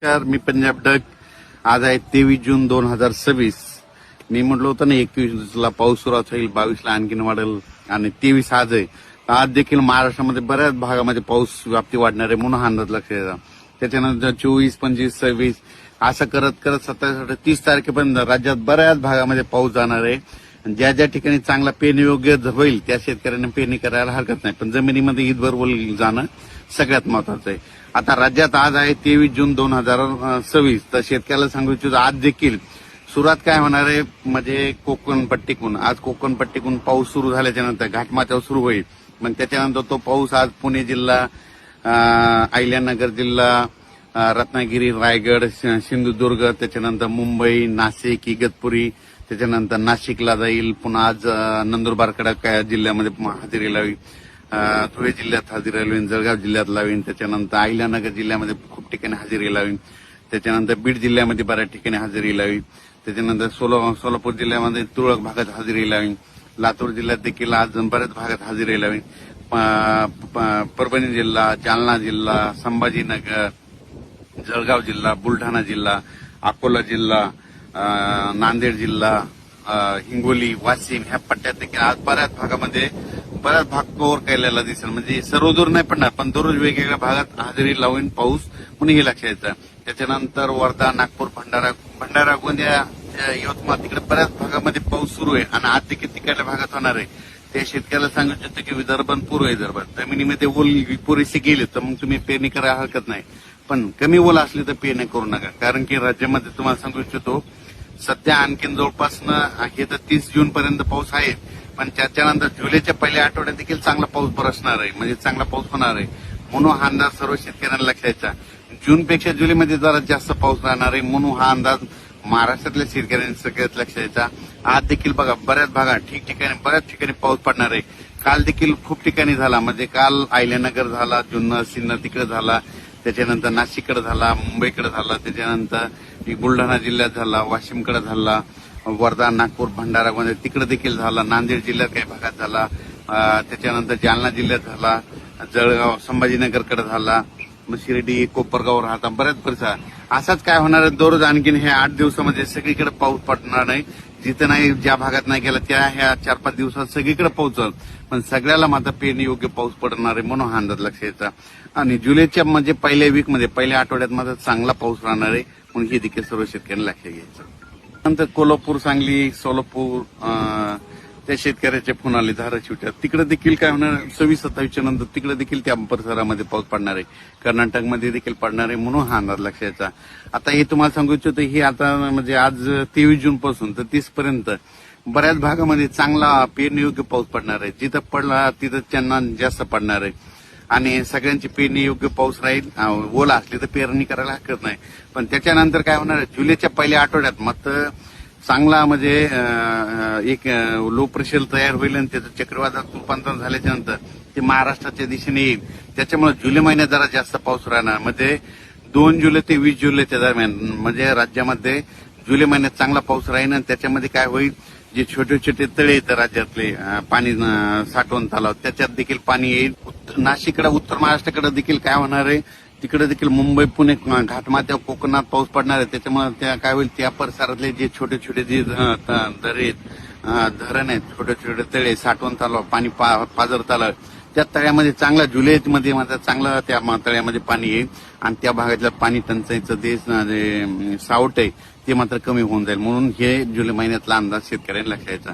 नमस्कार, मी पंजाब डक. आज आहे 23 जून 2026. मी म्हटलं होतं ना 21ला पाऊस सुरुवात होईल, 22ला आणखीन वाढेल आणि 23 आज आहे. आज देखील महाराष्ट्रामध्ये बऱ्याच भागामध्ये पाऊस व्याप्ती वाढणार आहे म्हणून हा अंदाज लक्षात येतात. त्याच्यानंतर 24, 25, 26 असं करत करत 27, 30 तारखेपर्यंत राज्यात बऱ्याच भागामध्ये पाऊस जाणार आहे. ज्या ज्या ठिकाणी चांगला पेरणी योग्य होईल त्या शेतकऱ्यांना पेरणी करायला हरकत नाही, पण जमिनीमध्ये ईदभर ओल जाणं सगळ्यात महत्वाचं आहे. आता राज्यात आज आहे 23 जून 2026. तर शेतकऱ्याला सांगू इच्छितो आज देखील सुरुवात काय होणार आहे म्हणजे कोकण पट्टीकून. आज कोकण पट्टीकून पाऊस सुरू झाल्याच्या नंतर घाटमाथ्यावर सुरू होईल. मग त्याच्यानंतर तो पाऊस आज पुणे जिल्हा, अहिल्यानगर जिल्हा, रत्नागिरी, रायगड, सिंधुदुर्ग, त्याच्यानंतर मुंबई, नाशिक, इगतपुरी, त्याच्यानंतर नाशिकला जाईल. पुन्हा आज नंदुरबारकडे जिल्ह्यामध्ये हजेरी लावी, धुळे जिल्ह्यात हजेरी लावीन, जळगाव जिल्ह्यात लावीन, त्याच्यानंतर अहिल्यानगर जिल्ह्यामध्ये खूप ठिकाणी हजेरी लावीन, त्याच्यानंतर बीड जिल्ह्यामध्ये बऱ्याच ठिकाणी हजेरी लावीन, त्याच्यानंतर सोलापूर जिल्ह्यामध्ये तुरळक भागात हजेरी लावीन, लातूर जिल्ह्यात देखील आज बऱ्याच भागात हजेरी लावीन, परभणी जिल्हा, जालना जिल्हा, संभाजीनगर, जळगाव जिल्हा, बुलढाणा जिल्हा, अकोला जिल्हा, नांदेड जिल्हा, हिंगोली, वाशिम ह्या पट्ट्यात देखील आज बऱ्याच भागामध्ये बऱ्याच भाग कव्हर केलेला दिसेल. म्हणजे सर्वदूर नाही पडणार, पण दररोज वेगवेगळ्या भागात हजेरी लावून पाऊस म्हणून हे लक्षात येतं. त्याच्यानंतर वर्धा, नागपूर, भंडारा, गोंदिया, यवतमाळ तिकडे बऱ्याच भागामध्ये पाऊस सुरू आहे आणि आज देखील तिकडल्या भागात होणार आहे. त्या शेतकऱ्याला सांगू इच्छितो की विदर्भ आणि पूर्व विदर्भात जमिनीमध्ये ओल पुरेसे गेले तर मग तुम्ही पेरणी करायला हरकत नाही, पण कमी ओल असली तर पेरणी करू नका. कारण की राज्यामध्ये तुम्हाला सांगू इच्छितो सध्या आणखीन जवळपास हे तर 30 जून पर्यंत पाऊस आहे, पण त्याच्यानंतर जुलैच्या पहिल्या आठवड्यात देखील चांगला पाऊस बरसणार आहे, म्हणजे चांगला पाऊस होणार आहे. म्हणून हा अंदाज सर्व शेतकऱ्यांना लक्षात यायचा. जूनपेक्षा जुलैमध्ये जरा जास्त पाऊस राहणार आहे म्हणून हा अंदाज महाराष्ट्रातल्या शेतकऱ्यांनी सगळ्यात लक्षात यायचा. आज देखील बघा बऱ्याच भागात ठिकठिकाणी बऱ्याच ठिकाणी पाऊस पडणार आहे. काल देखील खूप ठिकाणी झाला, म्हणजे काल अहिल्यानगर झाला, जुन्नर, सिन्नर तिकडे झाला, त्याच्यानंतर नाशिककडे झाला, मुंबईकडे झाला, त्याच्यानंतर बुलढाणा जिल्ह्यात झाला, वाशिमकडे झाला, वर्धा, नागपूर, भंडारा, गोंदिया तिकडे देखील झाला, नांदेड जिल्ह्यात काही भागात झाला, त्याच्यानंतर जालना जिल्ह्यात झाला, जळगाव, संभाजीनगरकडे झाला, शिर्डी, कोपरगाव राहता बऱ्याच परिसर. असाच काय होणार आहे दररोज आणखीन हे 8 दिवसामध्ये सगळीकडे पाऊस पडणार नाही. जिथे नाही, ज्या भागात नाही गेला त्या ह्या 4-5 दिवसात सगळीकडे पोहोचल, पण सगळ्याला मात्र पेरणी योग्य पाऊस पडणार आहे म्हणून हा अंदाज लक्षात यायचा. आणि जुलैच्या म्हणजे पहिल्या वीकमध्ये पहिल्या आठवड्यात मात्र चांगला पाऊस राहणार आहे म्हणून हे देखील सर्व शेतकऱ्यांना लक्षात घ्यायचं. नंतर कोल्हापूर, सांगली, सोलापूर त्या शेतकऱ्याचे फोन आले धाराशिवच्या, तिकडे देखील काय होणार 26-27 नंतर तिकडे देखील त्या परिसरामध्ये पाऊस पडणार आहे, कर्नाटकमध्ये देखील पडणार आहे म्हणून हा अंदाज लक्षात यायचा. आता हे तुम्हाला सांगू इच्छितो हे आता म्हणजे आज 23 जून पासून तर 30 पर्यंत बऱ्याच भागामध्ये चांगला पेरणी योग्य पाऊस पडणार आहे. जिथं पडला तिथं त्यांना जास्त पडणार आहे आणि सगळ्यांची पेरणी योग्य पाऊस राहील. ओला असली तर पेरणी करायला हरकत नाही, पण त्याच्यानंतर काय होणार आहे जुलैच्या पहिल्या आठवड्यात मात्र चांगला म्हणजे एक लो प्रेशर तयार होईल आणि त्याचं चक्रीवादळात रूपांतर झाल्याच्या नंतर ते महाराष्ट्राच्या दिशेने येईल. त्याच्यामुळे जुलै महिन्यात जरा जास्त पाऊस राहणार, म्हणजे 2 जुलै ते 20 जुलैच्या दरम्यान म्हणजे राज्यामध्ये जुलै महिन्यात चांगला पाऊस राहील. आणि त्याच्यामध्ये काय होईल जे छोटे छोटे तळे येतात राज्यातले पाणी साठवण तलाव त्याच्यात देखील पाणी येईल. नाशिककडे, उत्तर महाराष्ट्राकडे देखील काय होणार आहे तिकडे देखील मुंबई, पुणे, घाटमाथ्यावर कोकणात पाऊस पडणार आहे. त्याच्यामुळे त्या काय होईल त्या परिसरातले जे छोटे छोटे जे दरे धरण आहेत, छोटे छोटे तळे, साठवण तलाव, पाणी पाझर तलाव त्या तळ्यामध्ये चांगला जुलैमध्ये मात्र चांगलं त्या तळ्यामध्ये पाणी येईल आणि त्या भागातलं पाणी टंचाईचं जे सावट आहे ते मात्र कमी होऊन जाईल. म्हणून हे जुलै महिन्यातला अंदाज शेतकऱ्यांना लक्षात यायचा.